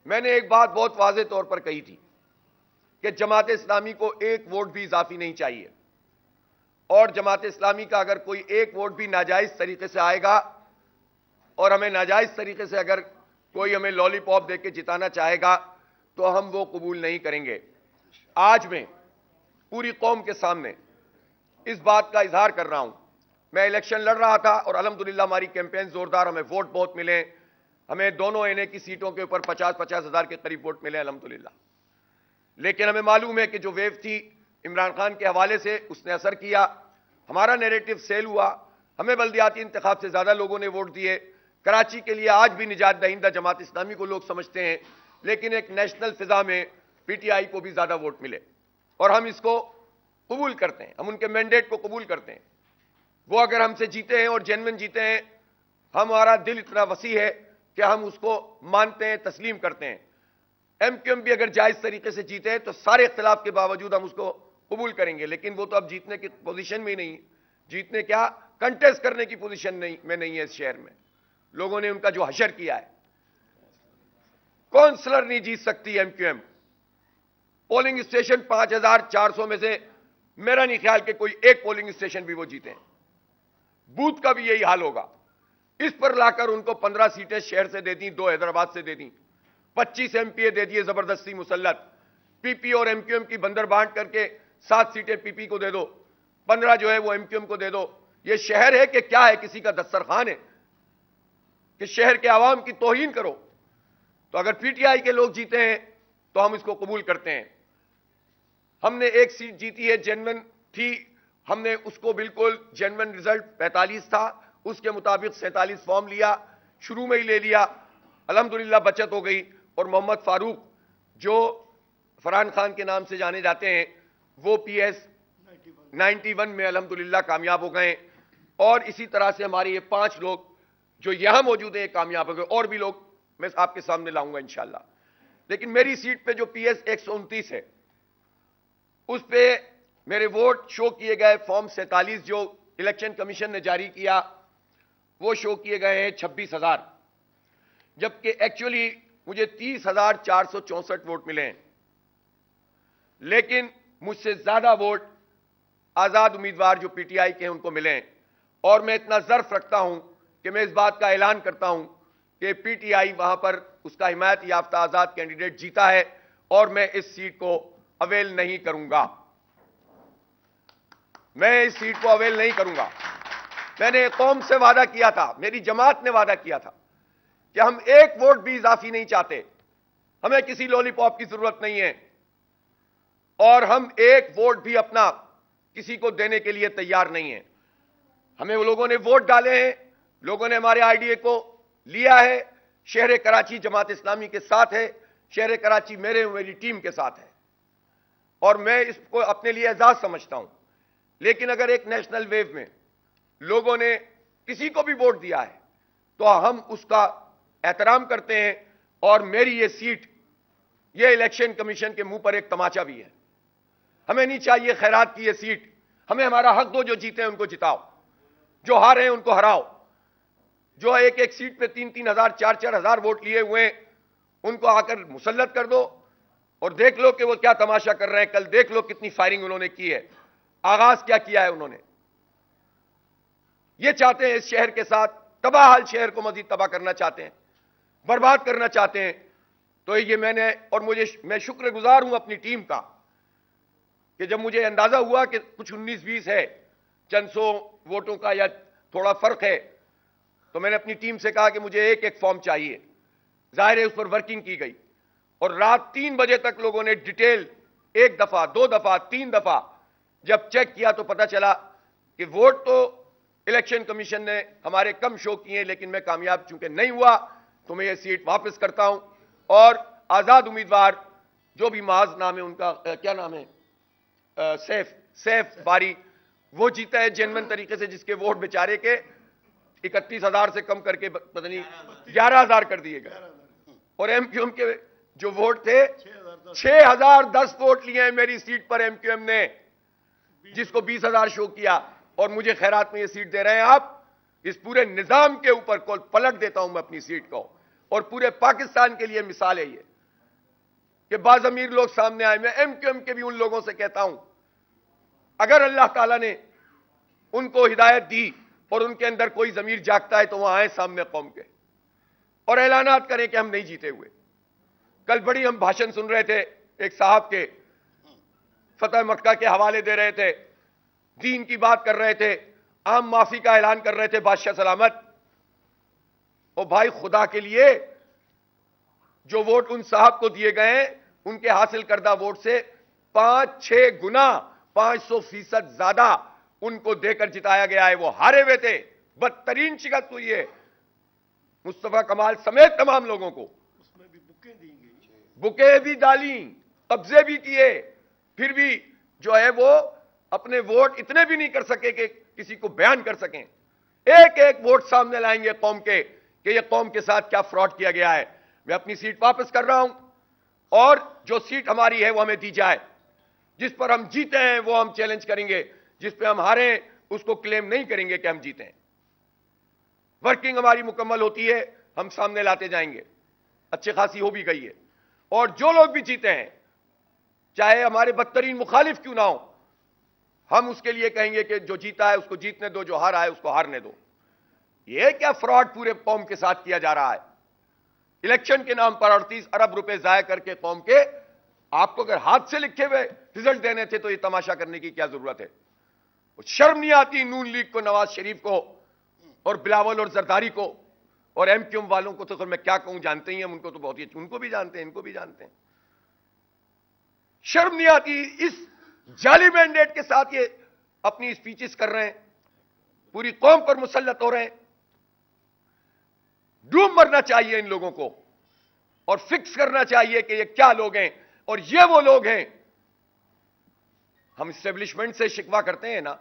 میں نے ایک بات بہت واضح طور پر کہی تھی کہ جماعت اسلامی کو ایک ووٹ بھی اضافی نہیں چاہیے، اور جماعت اسلامی کا اگر کوئی ایک ووٹ بھی ناجائز طریقے سے آئے گا اور ہمیں ناجائز طریقے سے اگر کوئی ہمیں لالی پاپ دے کے جتانا چاہے گا تو ہم وہ قبول نہیں کریں گے۔ آج میں پوری قوم کے سامنے اس بات کا اظہار کر رہا ہوں، میں الیکشن لڑ رہا تھا اور الحمدللہ ہماری کیمپین زوردار، ہمیں ووٹ بہت ملے، ہمیں دونوں این اے کی سیٹوں کے اوپر 50-50 ہزار کے قریب ووٹ ملے الحمدللہ، لیکن ہمیں معلوم ہے کہ جو ویو تھی عمران خان کے حوالے سے اس نے اثر کیا، ہمارا نیریٹو سیل ہوا، ہمیں بلدیاتی انتخاب سے زیادہ لوگوں نے ووٹ دیے، کراچی کے لیے آج بھی نجات دہندہ جماعت اسلامی کو لوگ سمجھتے ہیں، لیکن ایک نیشنل فضا میں پی ٹی آئی کو بھی زیادہ ووٹ ملے اور ہم اس کو قبول کرتے ہیں، ہم ان کے مینڈیٹ کو قبول کرتے ہیں۔ وہ اگر ہم سے جیتے ہیں اور جینوین جیتے ہیں، ہمارا دل اتنا وسیع ہے کہ ہم اس کو مانتے ہیں، تسلیم کرتے ہیں۔ ایم کیو ایم بھی اگر جائز طریقے سے جیتے ہیں تو سارے اختلاف کے باوجود ہم اس کو قبول کریں گے، لیکن وہ تو اب جیتنے کی پوزیشن میں نہیں، جیتنے کیا کنٹیسٹ کرنے کی پوزیشن میں نہیں ہے اس شہر میں۔ لوگوں نے ان کا جو حشر کیا ہے، کونسلر نہیں جیت سکتی M Q M, polling station 5400 میں سے میرا نہیں خیال کہ کوئی ایک پولنگ اسٹیشن بھی وہ جیتے ہیں، بوتھ کا بھی یہی حال ہوگا۔ اس پر لا کر ان کو 15 سیٹیں شہر سے دے دیں، 2 حیدرآباد سے دے دیں، 25 ایم پی اے دے دیے زبردستی مسلط، پی پی اور ایم کیو ایم کی بندر بانٹ کر کے 7 سیٹیں پی پی کو دے دو، 15 جو ہے وہ ایم کیو ایم کو دے دو۔ یہ شہر ہے کہ کیا ہے، کسی کا دسترخوان ہے کہ شہر کے عوام کی توہین کرو؟ تو اگر پی ٹی آئی کے لوگ جیتے ہیں تو ہم اس کو قبول کرتے ہیں۔ ہم نے ایک سیٹ جیتی ہے، جینوین تھی، ہم نے اس کو بالکل جینوین رزلٹ 45 تھا، اس کے مطابق 47 فارم لیا، شروع میں ہی لے لیا، الحمدللہ بچت ہو گئی، اور محمد فاروق جو فرحان خان کے نام سے جانے جاتے ہیں وہ پی ایس 91 میں الحمدللہ کامیاب ہو گئے، اور اسی طرح سے ہمارے یہ 5 لوگ جو یہاں موجود ہیں کامیاب ہو گئے، اور بھی لوگ میں آپ کے سامنے لاؤں گا انشاءاللہ۔ لیکن میری سیٹ پہ جو پی ایس 129 ہے اس پہ میرے ووٹ شو کیے گئے، فارم 47 جو الیکشن کمیشن نے جاری کیا وہ شو کیے گئے ہیں 26,000، جبکہ ایکچولی مجھے 30,464 ووٹ ملے ہیں، لیکن مجھ سے زیادہ ووٹ آزاد امیدوار جو پی ٹی آئی کے ہیں ان کو ملے ہیں، اور میں اتنا ظرف رکھتا ہوں کہ میں اس بات کا اعلان کرتا ہوں کہ پی ٹی آئی وہاں پر اس کا حمایت یافتہ آزاد کینڈیڈیٹ جیتا ہے، اور میں اس سیٹ کو اویل نہیں کروں گا، میں اس سیٹ کو اویل نہیں کروں گا۔ میں نے قوم سے وعدہ کیا تھا، میری جماعت نے وعدہ کیا تھا کہ ہم ایک ووٹ بھی اضافی نہیں چاہتے، ہمیں کسی لولی پاپ کی ضرورت نہیں ہے، اور ہم ایک ووٹ بھی اپنا کسی کو دینے کے لیے تیار نہیں ہیں۔ ہمیں وہ لوگوں نے ووٹ ڈالے ہیں، لوگوں نے ہمارے آئی ڈی اے کو لیا ہے، شہر کراچی جماعت اسلامی کے ساتھ ہے، شہر کراچی میری ٹیم کے ساتھ ہے، اور میں اس کو اپنے لیے اعزاز سمجھتا ہوں۔ لیکن اگر ایک نیشنل ویو میں لوگوں نے کسی کو بھی ووٹ دیا ہے تو ہم اس کا احترام کرتے ہیں، اور میری یہ سیٹ یہ الیکشن کمیشن کے منہ پر ایک تماچا بھی ہے۔ ہمیں نہیں چاہیے خیرات کی یہ سیٹ، ہمیں ہمارا حق دو، جو جیتے ہیں ان کو جتاؤ، جو ہارے ہیں ان کو ہراؤ، جو ایک ایک سیٹ پہ 3-3 ہزار 4-4 ہزار ووٹ لیے ہوئے ہیں ان کو آ کر مسلط کر دو، اور دیکھ لو کہ وہ کیا تماشا کر رہے ہیں، کل دیکھ لو کتنی فائرنگ انہوں نے کی ہے، آغاز کیا کیا ہے انہوں نے۔ یہ چاہتے ہیں اس شہر کے ساتھ تباہ حال شہر کو مزید تباہ کرنا چاہتے ہیں، برباد کرنا چاہتے ہیں۔ تو یہ میں شکر گزار ہوں اپنی ٹیم کا کہ جب مجھے اندازہ ہوا کہ کچھ 19-20 ہے، چند سو ووٹوں کا یا تھوڑا فرق ہے، تو میں نے اپنی ٹیم سے کہا کہ مجھے ایک ایک فارم چاہیے، ظاہر ہے اس پر ورکنگ کی گئی، اور رات 3 بجے تک لوگوں نے ڈیٹیل 1 دفعہ 2 دفعہ 3 دفعہ جب چیک کیا تو پتا چلا کہ ووٹ تو الیکشن کمیشن نے ہمارے کم شو کیے، لیکن میں کامیاب چونکہ نہیں ہوا تو میں یہ سیٹ واپس کرتا ہوں، اور آزاد امیدوار جو بھی معاذ نام ہے ان کا، کیا نام ہے، سیف باری، وہ جیتا ہے جینوین طریقے سے، جس کے ووٹ بیچارے کے 31,000 سے کم کر کے پتہ نہیں 11,000 کر دیے گئے، اور ایم کیو ایم کے جو ووٹ تھے 6,010 ووٹ لیے ہیں میری سیٹ پر ایم کیو ایم نے، جس کو 20,000 شو کیا، اور مجھے خیرات میں یہ سیٹ دے رہے ہیں آپ۔ اس پورے نظام کے اوپر پلٹ دیتا ہوں میں اپنی سیٹ کو، اور پورے پاکستان کے لیے مثال ہے یہ۔ کہ بعض امیر لوگ سامنے آئے. میں ایم کیو ایم کے بھی ان لوگوں سے کہتا ہوں, اگر اللہ تعالیٰ نے ان کو ہدایت دی اور ان کے اندر کوئی ضمیر جاگتا ہے تو وہ آئیں سامنے قوم کے اور اعلانات کریں کہ ہم نہیں جیتے ہوئے. کل بڑی ہم بھاشن سن رہے تھے ایک صاحب کے, فتح مکہ کے حوالے دے رہے تھے, دین کی بات کر رہے تھے, عام معافی کا اعلان کر رہے تھے بادشاہ سلامت. اور بھائی خدا کے لیے جو ووٹ ان صاحب کو دیے گئے ہیں ان کے حاصل کردہ ووٹ سے 5-6 گنا 500% زیادہ ان کو دے کر جتایا گیا ہے. وہ ہارے ہوئے تھے, بدترین شکست ہوئی ہے مصطفیٰ کمال سمیت تمام لوگوں کو. اس میں بھی بکیں دی گئی, بکیں بھی ڈالیں, قبضے بھی کیے, پھر بھی جو ہے وہ اپنے ووٹ اتنے بھی نہیں کر سکے کہ کسی کو بیان کر سکیں. ایک ایک ووٹ سامنے لائیں گے قوم کے کہ یہ قوم کے ساتھ کیا فراڈ کیا گیا ہے. میں اپنی سیٹ واپس کر رہا ہوں اور جو سیٹ ہماری ہے وہ ہمیں دی جائے. جس پر ہم جیتے ہیں وہ ہم چیلنج کریں گے, جس پہ ہم ہارے ہیں اس کو کلیم نہیں کریں گے کہ ہم جیتے ہیں. ورکنگ ہماری مکمل ہوتی ہے, ہم سامنے لاتے جائیں گے. اچھی خاصی ہو بھی گئی ہے. اور جو لوگ بھی جیتے ہیں چاہے ہمارے بدترین مخالف کیوں نہ ہو, ہم اس کے لیے کہیں گے کہ جو جیتا ہے اس کو جیتنے دو, جو ہارا ہے اس کو ہارنے دو. یہ کیا فراڈ پورے قوم کے ساتھ کیا جا رہا ہے. الیکشن کے نام پر 38 ارب روپے ضائع کر کے قوم کے, آپ کو اگر ہاتھ سے لکھے ہوئے رزلٹ دینے تھے تو یہ تماشا کرنے کی کیا ضرورت ہے. شرم نہیں آتی نون لیگ کو, نواز شریف کو اور بلاول اور زرداری کو اور ایم کیو ایم والوں کو. تو میں کیا کہوں, جانتے ہی ہیں ان کو تو بہت ہی, ان کو بھی جانتے ہیں, ان کو بھی جانتے ہیں. شرم نہیں آتی, اس جعلی مینڈیٹ کے ساتھ یہ اپنی اسپیچز کر رہے ہیں, پوری قوم پر مسلط ہو رہے ہیں. ڈوب مرنا چاہیے ان لوگوں کو اور فکس کرنا چاہیے کہ یہ کیا لوگ ہیں اور یہ وہ لوگ ہیں. ہم اسٹیبلشمنٹ سے شکوہ کرتے ہیں نا,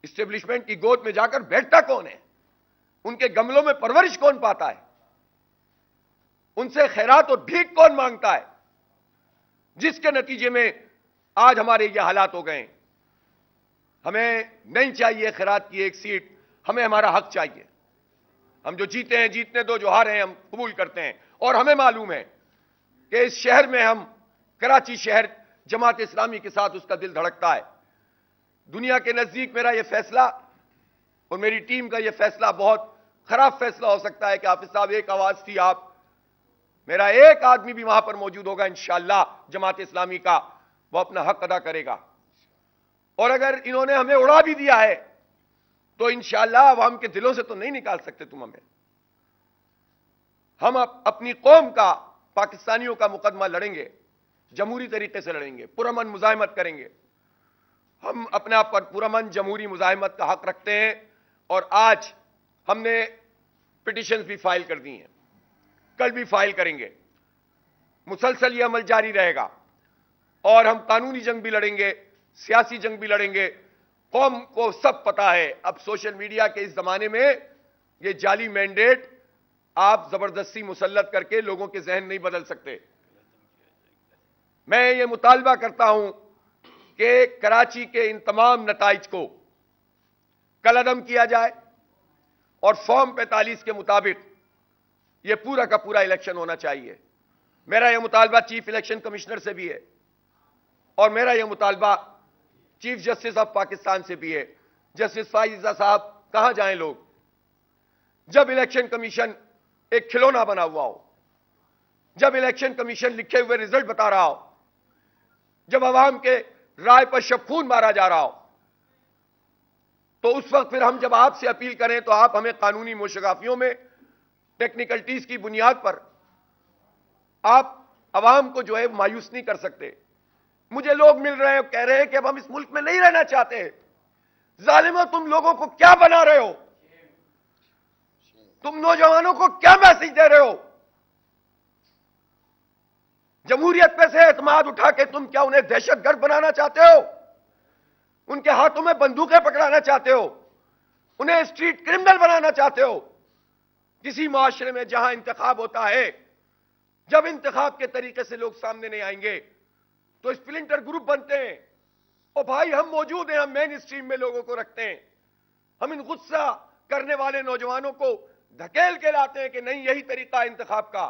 اسٹیبلشمنٹ کی گود میں جا کر بیٹھتا کون ہے, ان کے گملوں میں پرورش کون پاتا ہے, ان سے خیرات اور بھیک کون مانگتا ہے, جس کے نتیجے میں آج ہمارے یہ حالات ہو گئے. ہمیں نہیں چاہیے خیرات کی ایک سیٹ, ہمیں ہمارا حق چاہیے. ہم جو جیتے ہیں جیتنے دو, جو ہارے ہیں ہم قبول کرتے ہیں. اور ہمیں معلوم ہے کہ اس شہر میں ہم, کراچی شہر جماعت اسلامی کے ساتھ اس کا دل دھڑکتا ہے. دنیا کے نزدیک میرا یہ فیصلہ اور میری ٹیم کا یہ فیصلہ بہت خراب فیصلہ ہو سکتا ہے کہ حافظ صاحب ایک آواز تھی آپ, میرا ایک آدمی بھی وہاں پر موجود ہوگا انشاءاللہ جماعت اسلامی کا, وہ اپنا حق ادا کرے گا. اور اگر انہوں نے ہمیں اڑا بھی دیا ہے تو انشاءاللہ عوام کے دلوں سے تو نہیں نکال سکتے تم ہمیں. ہم اپنی قوم کا, پاکستانیوں کا مقدمہ لڑیں گے, جمہوری طریقے سے لڑیں گے, پرامن مزاحمت کریں گے. ہم اپنے آپ پر پرامن جمہوری مزاحمت کا حق رکھتے ہیں. اور آج ہم نے پٹیشنز بھی فائل کر دی ہیں, کل بھی فائل کریں گے. مسلسل یہ عمل جاری رہے گا اور ہم قانونی جنگ بھی لڑیں گے, سیاسی جنگ بھی لڑیں گے. قوم کو سب پتا ہے اب سوشل میڈیا کے اس زمانے میں یہ جعلی مینڈیٹ آپ زبردستی مسلط کر کے لوگوں کے ذہن نہیں بدل سکتے. میں یہ مطالبہ کرتا ہوں کہ کراچی کے ان تمام نتائج کو کل عدم کیا جائے اور فارم 45 کے مطابق یہ پورا کا پورا الیکشن ہونا چاہیے. میرا یہ مطالبہ چیف الیکشن کمشنر سے بھی ہے اور میرا یہ مطالبہ چیف جسٹس آف پاکستان سے بھی ہے. جسٹس فائز رضا صاحب, کہاں جائیں لوگ جب الیکشن کمیشن ایک کھلونا بنا ہوا ہو, جب الیکشن کمیشن لکھے ہوئے رزلٹ بتا رہا ہو, جب عوام کے رائے پر شبخون مارا جا رہا ہو, تو اس وقت پھر ہم جب آپ سے اپیل کریں تو آپ ہمیں قانونی موشگافیوں میں ٹیکنیکلٹیز کی بنیاد پر آپ عوام کو جو ہے مایوس نہیں کر سکتے. مجھے لوگ مل رہے ہیں, کہہ رہے ہیں کہ اب ہم اس ملک میں نہیں رہنا چاہتے. ظالموں, تم لوگوں کو کیا بنا رہے ہو, تم نوجوانوں کو کیا میسج دے رہے ہو. جمہوریت پہ سے اعتماد اٹھا کے تم کیا انہیں دہشت گرد بنانا چاہتے ہو, ان کے ہاتھوں میں بندوقیں پکڑانا چاہتے ہو, انہیں اسٹریٹ کرمنل بنانا چاہتے ہو. کسی معاشرے میں جہاں انتخاب ہوتا ہے, جب انتخاب کے طریقے سے لوگ سامنے نہیں آئیں گے تو اسپلنٹر گروپ بنتے ہیں. اور بھائی ہم موجود ہیں, ہم مین اسٹریم میں لوگوں کو رکھتے ہیں, ہم ان غصہ کرنے والے نوجوانوں کو دھکیل کے لاتے ہیں کہ نہیں یہی طریقہ انتخاب کا.